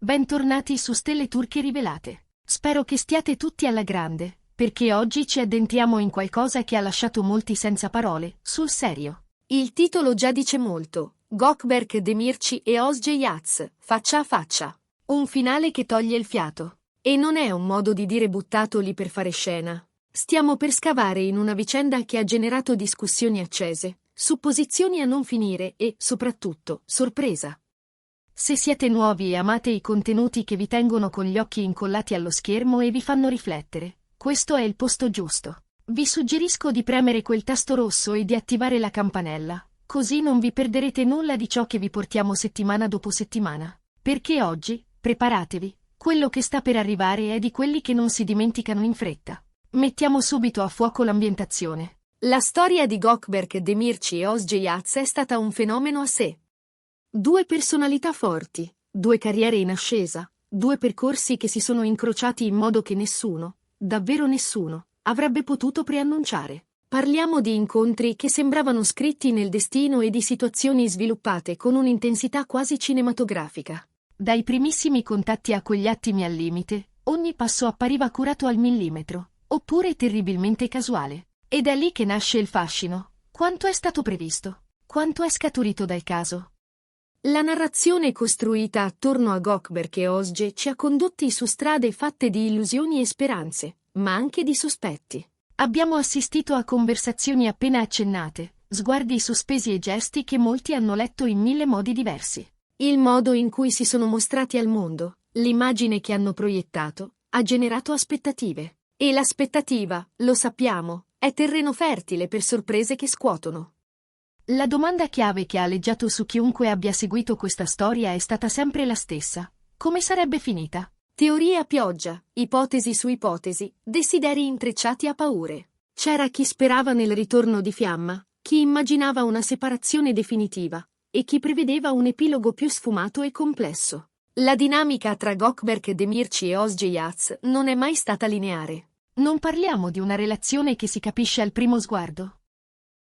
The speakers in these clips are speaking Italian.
Bentornati su Stelle Turche Rivelate. Spero che stiate tutti alla grande, perché oggi ci addentriamo in qualcosa che ha lasciato molti senza parole, sul serio. Il titolo già dice molto: Gökberk Demirci e Özge Yağız, faccia a faccia. Un finale che toglie il fiato. E non è un modo di dire buttato lì per fare scena. Stiamo per scavare in una vicenda che ha generato discussioni accese, supposizioni a non finire e, soprattutto, sorpresa. Se siete nuovi e amate i contenuti che vi tengono con gli occhi incollati allo schermo e vi fanno riflettere, questo è il posto giusto. Vi suggerisco di premere quel tasto rosso e di attivare la campanella, così non vi perderete nulla di ciò che vi portiamo settimana dopo settimana. Perché oggi, preparatevi, quello che sta per arrivare è di quelli che non si dimenticano in fretta. Mettiamo subito a fuoco l'ambientazione. La storia di Gökberk Demirci e Özge Yağız è stata un fenomeno a sé. Due personalità forti, due carriere in ascesa, due percorsi che si sono incrociati in modo che nessuno, davvero nessuno, avrebbe potuto preannunciare. Parliamo di incontri che sembravano scritti nel destino e di situazioni sviluppate con un'intensità quasi cinematografica. Dai primissimi contatti a quegli attimi al limite, ogni passo appariva curato al millimetro, oppure terribilmente casuale. Ed è lì che nasce il fascino. Quanto è stato previsto? Quanto è scaturito dal caso? La narrazione costruita attorno a Gökberk e Özge ci ha condotti su strade fatte di illusioni e speranze, ma anche di sospetti. Abbiamo assistito a conversazioni appena accennate, sguardi sospesi e gesti che molti hanno letto in mille modi diversi. Il modo in cui si sono mostrati al mondo, l'immagine che hanno proiettato, ha generato aspettative. E l'aspettativa, lo sappiamo, è terreno fertile per sorprese che scuotono. La domanda chiave che ha aleggiato su chiunque abbia seguito questa storia è stata sempre la stessa. Come sarebbe finita? Teorie a pioggia, ipotesi su ipotesi, desideri intrecciati a paure. C'era chi sperava nel ritorno di Fiamma, chi immaginava una separazione definitiva, e chi prevedeva un epilogo più sfumato e complesso. La dinamica tra Gökberk Demirci e Özge Yağız non è mai stata lineare. Non parliamo di una relazione che si capisce al primo sguardo.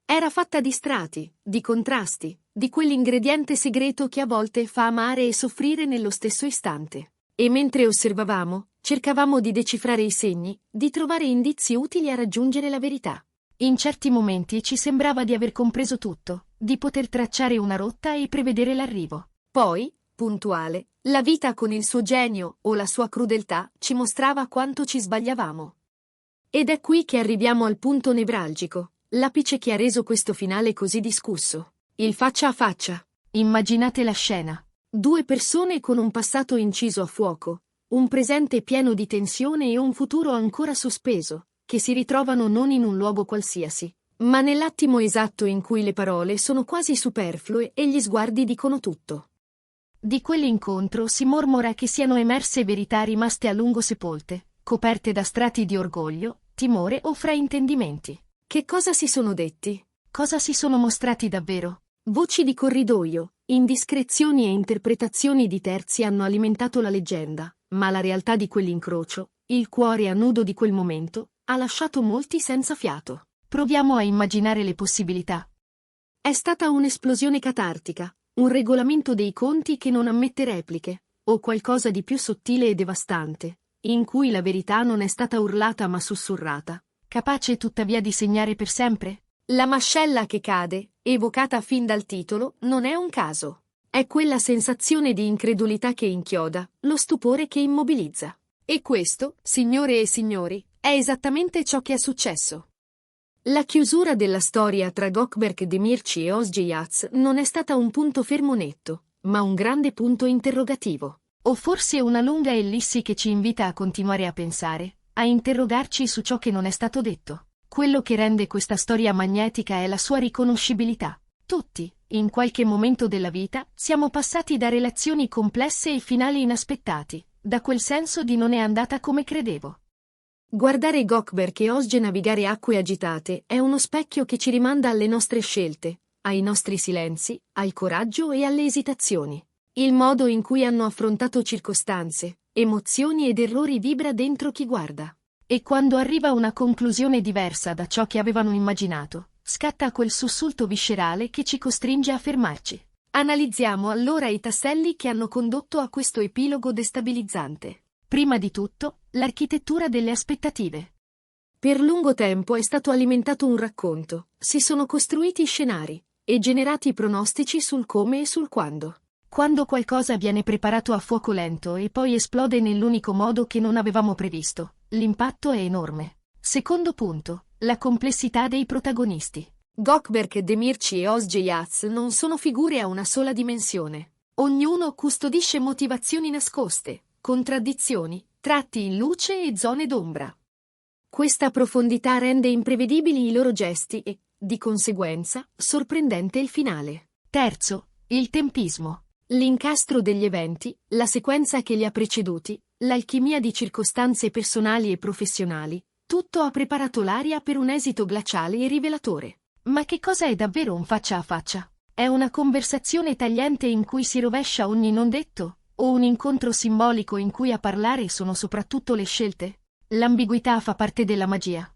Era fatta di strati, di contrasti, di quell'ingrediente segreto che a volte fa amare e soffrire nello stesso istante. E mentre osservavamo, cercavamo di decifrare i segni, di trovare indizi utili a raggiungere la verità. In certi momenti ci sembrava di aver compreso tutto, di poter tracciare una rotta e prevedere l'arrivo. Poi, puntuale, la vita con il suo genio o la sua crudeltà ci mostrava quanto ci sbagliavamo. Ed è qui che arriviamo al punto nevralgico, l'apice che ha reso questo finale così discusso. Il faccia a faccia. Immaginate la scena. Due persone con un passato inciso a fuoco, un presente pieno di tensione e un futuro ancora sospeso, che si ritrovano non in un luogo qualsiasi, ma nell'attimo esatto in cui le parole sono quasi superflue e gli sguardi dicono tutto. Di quell'incontro si mormora che siano emerse verità rimaste a lungo sepolte, coperte da strati di orgoglio, timore o fraintendimenti. Che cosa si sono detti? Cosa si sono mostrati davvero? Voci di corridoio, indiscrezioni e interpretazioni di terzi hanno alimentato la leggenda, ma la realtà di quell'incrocio, il cuore a nudo di quel momento, ha lasciato molti senza fiato. Proviamo a immaginare le possibilità. È stata un'esplosione catartica, un regolamento dei conti che non ammette repliche, o qualcosa di più sottile e devastante, in cui la verità non è stata urlata ma sussurrata, capace tuttavia di segnare per sempre? La mascella che cade, evocata fin dal titolo, non è un caso. È quella sensazione di incredulità che inchioda, lo stupore che immobilizza. E questo, signore e signori, è esattamente ciò che è successo. La chiusura della storia tra Gökberk Demirci e Özge Yağız non è stata un punto fermo netto, ma un grande punto interrogativo. O forse una lunga ellissi che ci invita a continuare a pensare, a interrogarci su ciò che non è stato detto. Quello che rende questa storia magnetica è la sua riconoscibilità. Tutti, in qualche momento della vita, siamo passati da relazioni complesse e finali inaspettati, da quel senso di non è andata come credevo. Guardare Gökberk e Özge navigare acque agitate è uno specchio che ci rimanda alle nostre scelte, ai nostri silenzi, al coraggio e alle esitazioni. Il modo in cui hanno affrontato circostanze, emozioni ed errori vibra dentro chi guarda. E quando arriva una conclusione diversa da ciò che avevano immaginato, scatta quel sussulto viscerale che ci costringe a fermarci. Analizziamo allora i tasselli che hanno condotto a questo epilogo destabilizzante. Prima di tutto, l'architettura delle aspettative. Per lungo tempo è stato alimentato un racconto, si sono costruiti scenari e generati pronostici sul come e sul quando. Quando qualcosa viene preparato a fuoco lento e poi esplode nell'unico modo che non avevamo previsto, l'impatto è enorme. Secondo punto, la complessità dei protagonisti. Gökberk, Demirci e Özgejac non sono figure a una sola dimensione. Ognuno custodisce motivazioni nascoste, contraddizioni, tratti in luce e zone d'ombra. Questa profondità rende imprevedibili i loro gesti e, di conseguenza, sorprendente il finale. Terzo, il tempismo. L'incastro degli eventi, la sequenza che li ha preceduti, l'alchimia di circostanze personali e professionali, tutto ha preparato l'aria per un esito glaciale e rivelatore. Ma che cosa è davvero un faccia a faccia? È una conversazione tagliente in cui si rovescia ogni non detto? O un incontro simbolico in cui a parlare sono soprattutto le scelte? L'ambiguità fa parte della magia.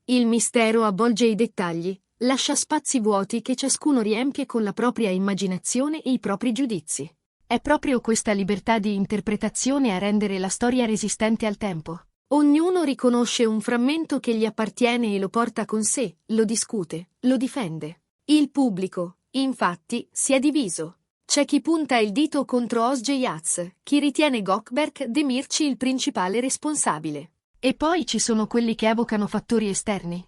Il mistero avvolge i dettagli, lascia spazi vuoti che ciascuno riempie con la propria immaginazione e i propri giudizi. È proprio questa libertà di interpretazione a rendere la storia resistente al tempo. Ognuno riconosce un frammento che gli appartiene e lo porta con sé, lo discute, lo difende. Il pubblico, infatti, si è diviso. C'è chi punta il dito contro Özgejac, chi ritiene Gökberk Demirci il principale responsabile. E poi ci sono quelli che evocano fattori esterni.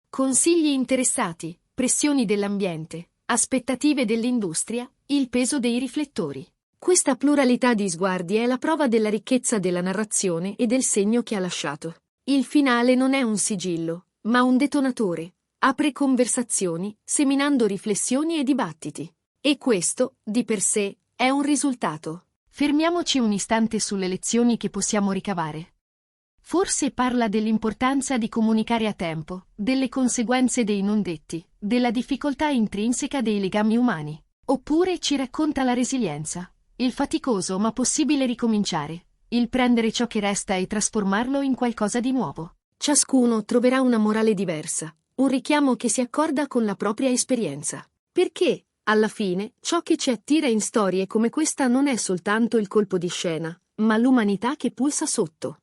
Consigli interessati, pressioni dell'ambiente, aspettative dell'industria, il peso dei riflettori. Questa pluralità di sguardi è la prova della ricchezza della narrazione e del segno che ha lasciato. Il finale non è un sigillo, ma un detonatore. Apre conversazioni, seminando riflessioni e dibattiti. E questo, di per sé, è un risultato. Fermiamoci un istante sulle lezioni che possiamo ricavare. Forse parla dell'importanza di comunicare a tempo, delle conseguenze dei non detti, della difficoltà intrinseca dei legami umani. Oppure ci racconta la resilienza, il faticoso ma possibile ricominciare, il prendere ciò che resta e trasformarlo in qualcosa di nuovo. Ciascuno troverà una morale diversa, un richiamo che si accorda con la propria esperienza. Perché, alla fine, ciò che ci attira in storie come questa non è soltanto il colpo di scena, ma l'umanità che pulsa sotto.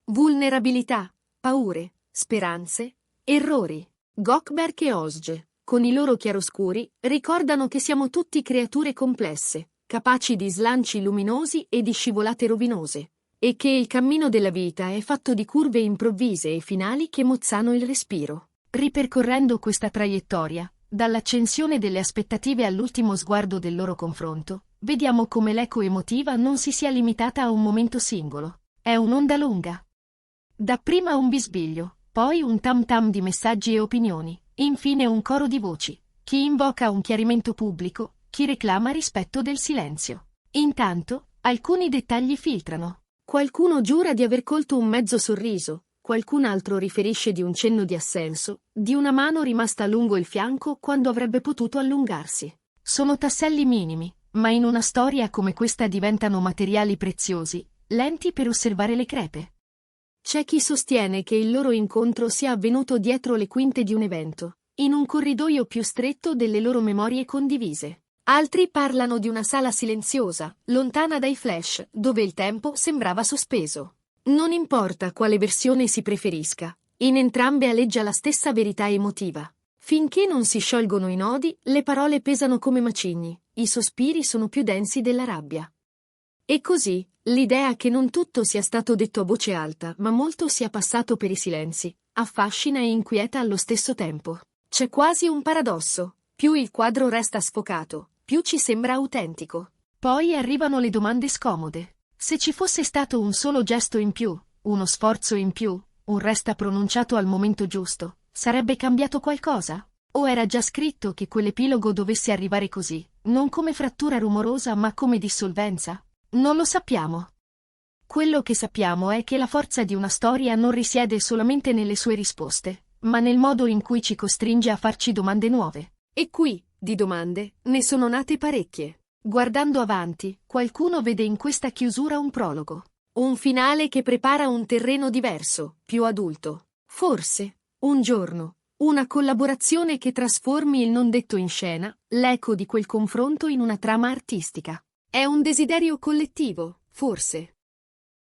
Vulnerabilità, paure, speranze, errori. Gökberk e Özge, con i loro chiaroscuri, ricordano che siamo tutti creature complesse, capaci di slanci luminosi e di scivolate rovinose, e che il cammino della vita è fatto di curve improvvise e finali che mozzano il respiro. Ripercorrendo questa traiettoria, dall'accensione delle aspettative all'ultimo sguardo del loro confronto, vediamo come l'eco emotiva non si sia limitata a un momento singolo. È un'onda lunga. Dapprima un bisbiglio, poi un tam tam di messaggi e opinioni, infine un coro di voci. Chi invoca un chiarimento pubblico, chi reclama rispetto del silenzio. Intanto, alcuni dettagli filtrano. Qualcuno giura di aver colto un mezzo sorriso, qualcun altro riferisce di un cenno di assenso, di una mano rimasta lungo il fianco quando avrebbe potuto allungarsi. Sono tasselli minimi, ma in una storia come questa diventano materiali preziosi, lenti per osservare le crepe. C'è chi sostiene che il loro incontro sia avvenuto dietro le quinte di un evento, in un corridoio più stretto delle loro memorie condivise. Altri parlano di una sala silenziosa, lontana dai flash, dove il tempo sembrava sospeso. Non importa quale versione si preferisca, in entrambe aleggia la stessa verità emotiva. Finché non si sciolgono i nodi, le parole pesano come macigni, i sospiri sono più densi della rabbia. E così, l'idea che non tutto sia stato detto a voce alta, ma molto sia passato per i silenzi, affascina e inquieta allo stesso tempo. C'è quasi un paradosso. Più il quadro resta sfocato, più ci sembra autentico. Poi arrivano le domande scomode. Se ci fosse stato un solo gesto in più, uno sforzo in più, un resta pronunciato al momento giusto, sarebbe cambiato qualcosa? O era già scritto che quell'epilogo dovesse arrivare così, non come frattura rumorosa ma come dissolvenza? Non lo sappiamo. Quello che sappiamo è che la forza di una storia non risiede solamente nelle sue risposte, ma nel modo in cui ci costringe a farci domande nuove. E qui, di domande, ne sono nate parecchie. Guardando avanti, qualcuno vede in questa chiusura un prologo. Un finale che prepara un terreno diverso, più adulto. Forse, un giorno, Una collaborazione che trasformi il non detto in scena, l'eco di quel confronto in una trama artistica. È un desiderio collettivo, forse.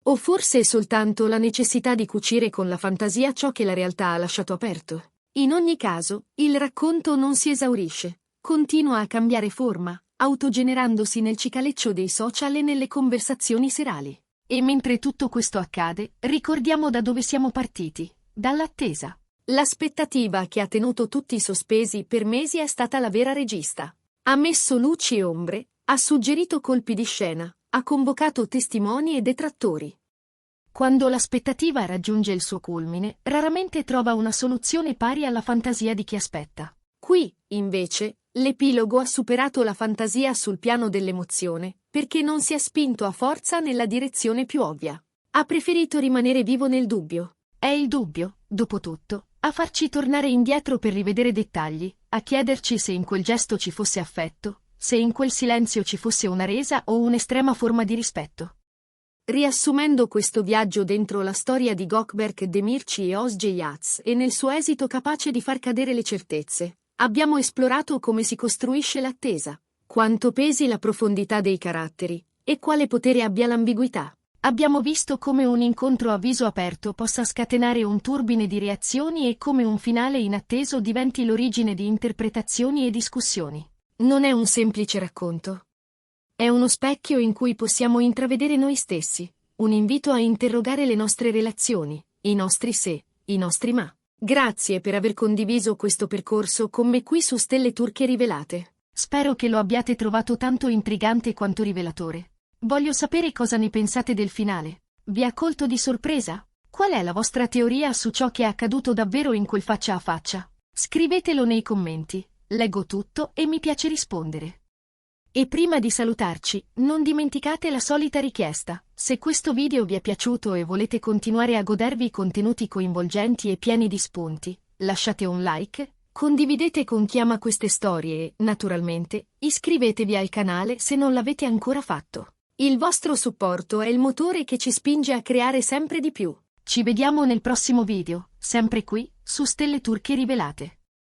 O forse è soltanto la necessità di cucire con la fantasia ciò che la realtà ha lasciato aperto. In ogni caso, il racconto non si esaurisce, continua a cambiare forma, autogenerandosi nel cicaleccio dei social e nelle conversazioni serali. E mentre tutto questo accade, ricordiamo da dove siamo partiti, dall'attesa. L'aspettativa che ha tenuto tutti sospesi per mesi è stata la vera regista. Ha messo luci e ombre, ha suggerito colpi di scena, ha convocato testimoni e detrattori. Quando l'aspettativa raggiunge il suo culmine, raramente trova una soluzione pari alla fantasia di chi aspetta. Qui, invece, l'epilogo ha superato la fantasia sul piano dell'emozione, perché non si è spinto a forza nella direzione più ovvia. Ha preferito rimanere vivo nel dubbio. È il dubbio, dopo tutto, a farci tornare indietro per rivedere dettagli, a chiederci se in quel gesto ci fosse affetto, se in quel silenzio ci fosse una resa o un'estrema forma di rispetto. Riassumendo questo viaggio dentro la storia di Gökberk Demirci e Özge Yats e nel suo esito capace di far cadere le certezze, abbiamo esplorato come si costruisce l'attesa, quanto pesi la profondità dei caratteri, e quale potere abbia l'ambiguità. Abbiamo visto come un incontro a viso aperto possa scatenare un turbine di reazioni e come un finale inatteso diventi l'origine di interpretazioni e discussioni. Non è un semplice racconto. È uno specchio in cui possiamo intravedere noi stessi, un invito a interrogare le nostre relazioni, i nostri se, i nostri ma. Grazie per aver condiviso questo percorso con me qui su Stelle Turche Rivelate. Spero che lo abbiate trovato tanto intrigante quanto rivelatore. Voglio sapere cosa ne pensate del finale. Vi ha colto di sorpresa? Qual è la vostra teoria su ciò che è accaduto davvero in quel faccia a faccia? Scrivetelo nei commenti, leggo tutto e mi piace rispondere. E prima di salutarci, non dimenticate la solita richiesta. Se questo video vi è piaciuto e volete continuare a godervi contenuti coinvolgenti e pieni di spunti, lasciate un like, condividete con chi ama queste storie e, naturalmente, iscrivetevi al canale se non l'avete ancora fatto. Il vostro supporto è il motore che ci spinge a creare sempre di più. Ci vediamo nel prossimo video, sempre qui, su Stelle Turche Rivelate.